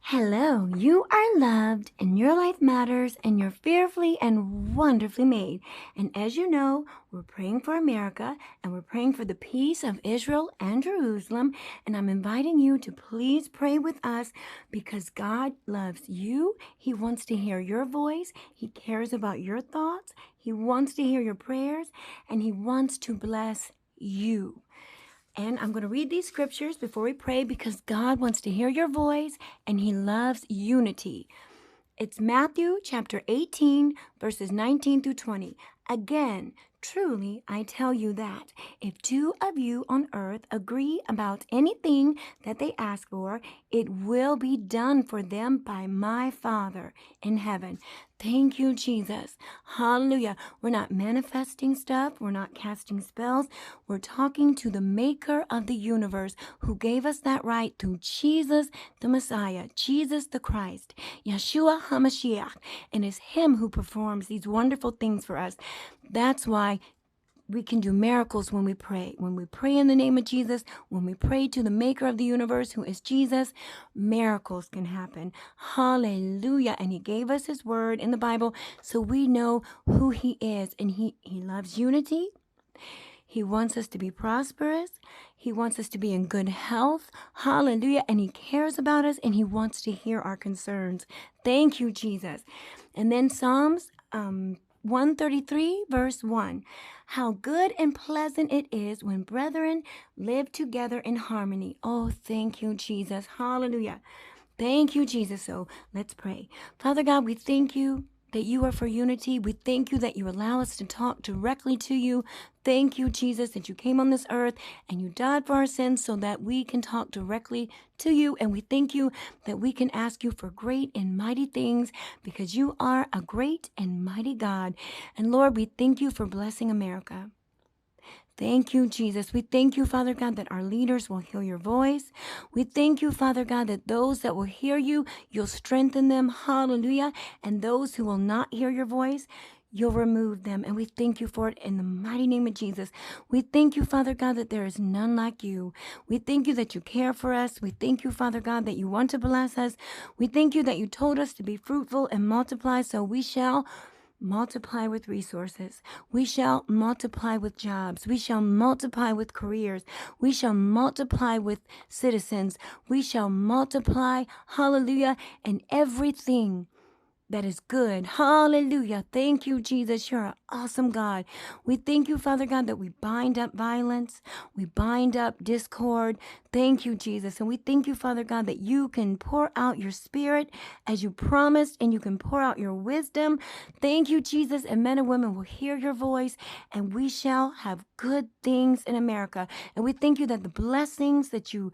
Hello, you are loved and your life matters and you're fearfully and wonderfully made. And as you know, we're praying for America and we're praying for the peace of Israel and Jerusalem. And I'm inviting you to please pray with us because God loves you. He wants to hear your voice. He cares about your thoughts. He wants to hear your prayers and he wants to bless you. And I'm going to read these scriptures before we pray because God wants to hear your voice and he loves unity. It's Matthew chapter 18, verses 19 through 20. Again, truly, I tell you that if two of you on earth agree about anything that they ask for, it will be done for them by my Father in heaven. Thank you, Jesus. Hallelujah. We're not manifesting stuff. We're not casting spells. We're talking to the maker of the universe who gave us that right through Jesus, the Messiah, Jesus, the Christ, YESHUA, HAMASHIACH. And it's him who performs these wonderful things for us. That's why we can do miracles when we pray. When we pray in the name of Jesus, when we pray to the maker of the universe, who is Jesus, miracles can happen. Hallelujah. And he gave us his word in the Bible so we know who he is. And he loves unity. He wants us to be prosperous. He wants us to be in good health. Hallelujah. And he cares about us and he wants to hear our concerns. Thank you, Jesus. And then Psalms 133, verse 1. How good and pleasant it is when brethren live together in harmony. Oh, thank you, Jesus. Hallelujah. Thank you, Jesus. So let's pray. Father God, we thank you that you are for unity. We thank you that you allow us to talk directly to you. Thank you, Jesus, that you came on this earth and you died for our sins so that we can talk directly to you. And we thank you that we can ask you for great and mighty things because you are a great and mighty God. And Lord, we thank you for blessing America. Thank you, Jesus. We thank you, Father God, that our leaders will hear your voice. We thank you, Father God, that those that will hear you, you'll strengthen them. Hallelujah. And those who will not hear your voice, you'll remove them. And we thank you for it in the mighty name of Jesus. We thank you, Father God, that there is none like you. We thank you that you care for us. We thank you, Father God, that you want to bless us. We thank you that you told us to be fruitful and multiply, so we shall multiply with resources. We shall multiply with jobs. We shall multiply with careers. We shall multiply with citizens. We shall multiply, hallelujah, in everything that is good. Hallelujah. Thank you, Jesus. You're an awesome God. We thank you, Father God, that we bind up violence. We bind up discord. Thank you, Jesus. And we thank you, Father God, that you can pour out your spirit as you promised and you can pour out your wisdom. Thank you, Jesus. And men and women will hear your voice and we shall have good things in America. And we thank you that the blessings that you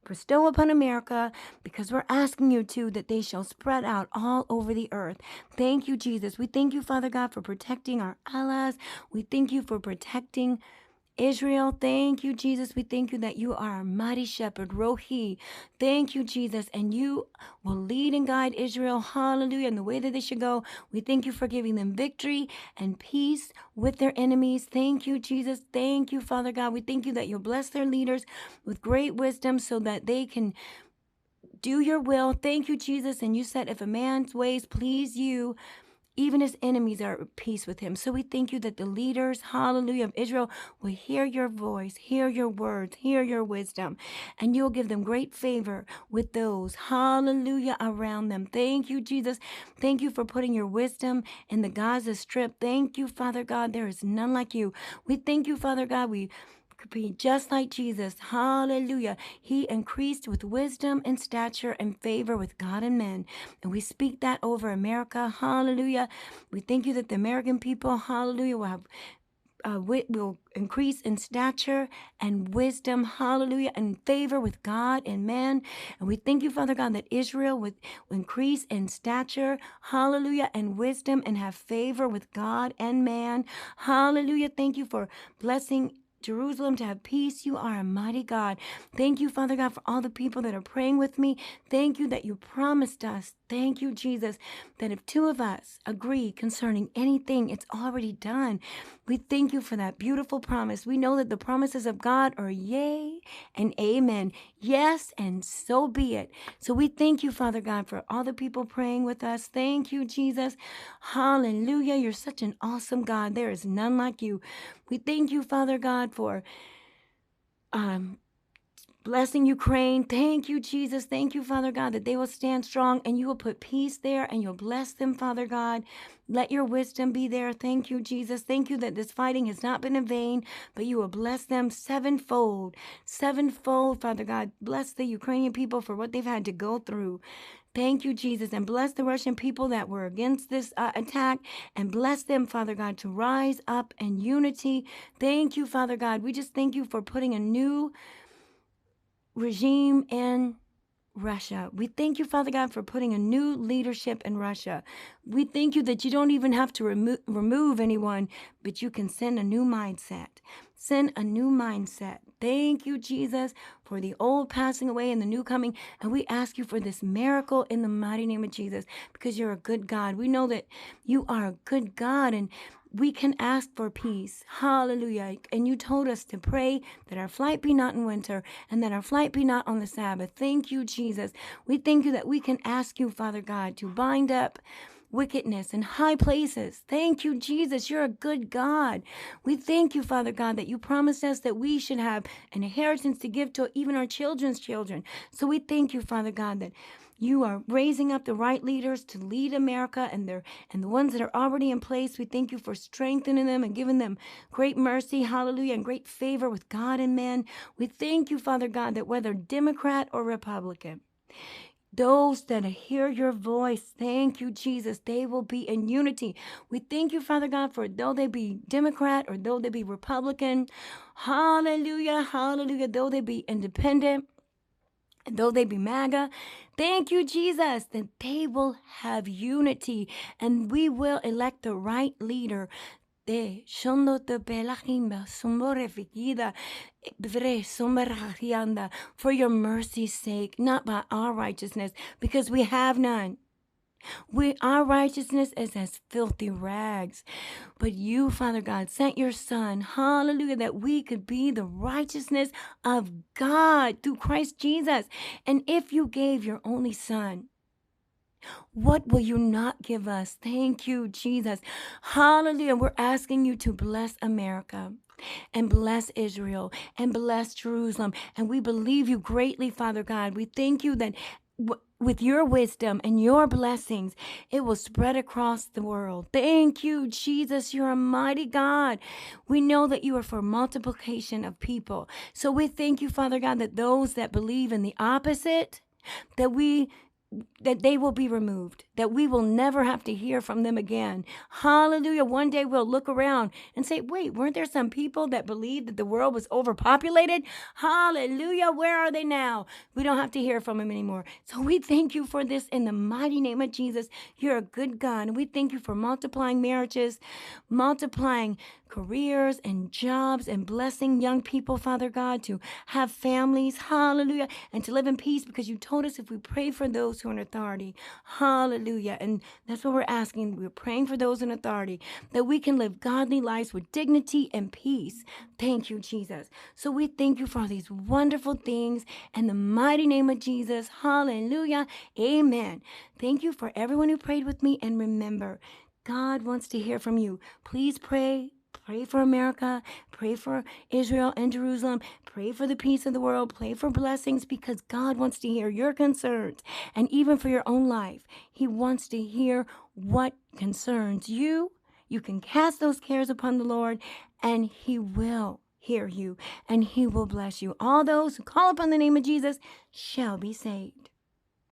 bestow upon America, because we're asking you to, that they shall spread out all over the earth. Thank you, Jesus. We thank you, Father God, for protecting our allies. We thank you for protecting Israel. Thank you, Jesus. We thank you that you are our mighty shepherd, Rohi. Thank you, Jesus. And you will lead and guide Israel, hallelujah, in the way that they should go. We thank you for giving them victory and peace with their enemies. Thank you, Jesus. Thank you, Father God. We thank you that you'll bless their leaders with great wisdom so that they can do your will. Thank you, Jesus. And you said if a man's ways please you, even his enemies are at peace with him. So we thank you that the leaders, hallelujah, of Israel will hear your voice, hear your words, hear your wisdom, and you'll give them great favor with those, hallelujah, around them. Thank you, Jesus. Thank you for putting your wisdom in the Gaza Strip. Thank you, Father God. There is none like you. We thank you, Father God. We could be just like Jesus. Hallelujah. He increased with wisdom and stature and favor with God and men. And we speak that over America. Hallelujah. We thank you that the American people, hallelujah, will have will increase in stature and wisdom, hallelujah, and favor with God and man. And we thank you, Father God, that Israel would increase in stature, hallelujah, and wisdom and have favor with God and man. Hallelujah. Thank you for blessing Jerusalem to have peace. You are a mighty God. Thank you, Father God, for all the people that are praying with me. Thank you that you promised us. Thank you, Jesus, that if two of us agree concerning anything, it's already done. We thank you for that beautiful promise. We know that the promises of God are yea and amen. Yes, and so be it. So we thank you, Father God, for all the people praying with us. Thank you, Jesus. Hallelujah. You're such an awesome God. There is none like you. We thank you, Father God, for blessing Ukraine. Thank you, Jesus. Thank you, Father God, that they will stand strong and you will put peace there and you'll bless them, Father God. Let your wisdom be there. Thank you, Jesus. Thank you that this fighting has not been in vain, but you will bless them sevenfold. Sevenfold, Father God. Bless the Ukrainian people for what they've had to go through. Thank you, Jesus, and bless the Russian people that were against this attack, and bless them, Father God, to rise up in unity. Thank you, Father God. We just thank you for putting a new regime in Russia. We thank you, Father God, for putting a new leadership in Russia. We thank you that you don't even have to remove anyone, but you can send a new mindset. Send a new mindset. Thank you, Jesus, for the old passing away and the new coming. And we ask you for this miracle in the mighty name of Jesus, because you're a good God. We know that you are a good God, and we can ask for peace. Hallelujah. And you told us to pray that our flight be not in winter and that our flight be not on the Sabbath. Thank you, Jesus. We thank you that we can ask you, Father God, to bind up wickedness in high places. Thank you, Jesus. You're a good God. We thank you, Father God, that you promised us that we should have an inheritance to give to even our children's children. So we thank you, Father God, that you are raising up the right leaders to lead America, and the ones that are already in place. We thank you for strengthening them and giving them great mercy, hallelujah, and great favor with God and man. We thank you, Father God, that whether Democrat or Republican, those that hear your voice, thank you, Jesus, they will be in unity. We thank you, Father God, for though they be Democrat or though they be Republican, hallelujah, hallelujah, though they be independent, though they be MAGA, thank you, Jesus, that they will have unity and we will elect the right leader. For your mercy's sake, not by our righteousness, because we have none. Our righteousness is as filthy rags. But you, Father God, sent your Son, hallelujah, that we could be the righteousness of God through Christ Jesus. And if you gave your only Son, what will you not give us? Thank you, Jesus. Hallelujah. We're asking you to bless America and bless Israel and bless Jerusalem. And we believe you greatly, Father God. We thank you that with your wisdom and your blessings, it will spread across the world. Thank you, Jesus. You're a mighty God. We know that you are for multiplication of people. So we thank you, Father God, that those that believe in the opposite, that they will be removed, that we will never have to hear from them again. Hallelujah. One day we'll look around and say, wait, weren't there some people that believed that the world was overpopulated? Hallelujah. Where are they now? We don't have to hear from them anymore. So we thank you for this in the mighty name of Jesus. You're a good God. And we thank you for multiplying marriages, multiplying careers and jobs, and blessing young people, Father God, to have families, hallelujah, and to live in peace, because you told us if we pray for those who are in authority, hallelujah, and that's what we're asking. We're praying for those in authority, that we can live godly lives with dignity and peace. Thank you, Jesus. So we thank you for all these wonderful things in the mighty name of Jesus, hallelujah, amen. Thank you for everyone who prayed with me, and remember, God wants to hear from you. Please pray. Pray for America, pray for Israel and Jerusalem, pray for the peace of the world, pray for blessings, because God wants to hear your concerns. And even for your own life, He wants to hear what concerns you. You can cast those cares upon the Lord, and He will hear you, and He will bless you. All those who call upon the name of Jesus shall be saved.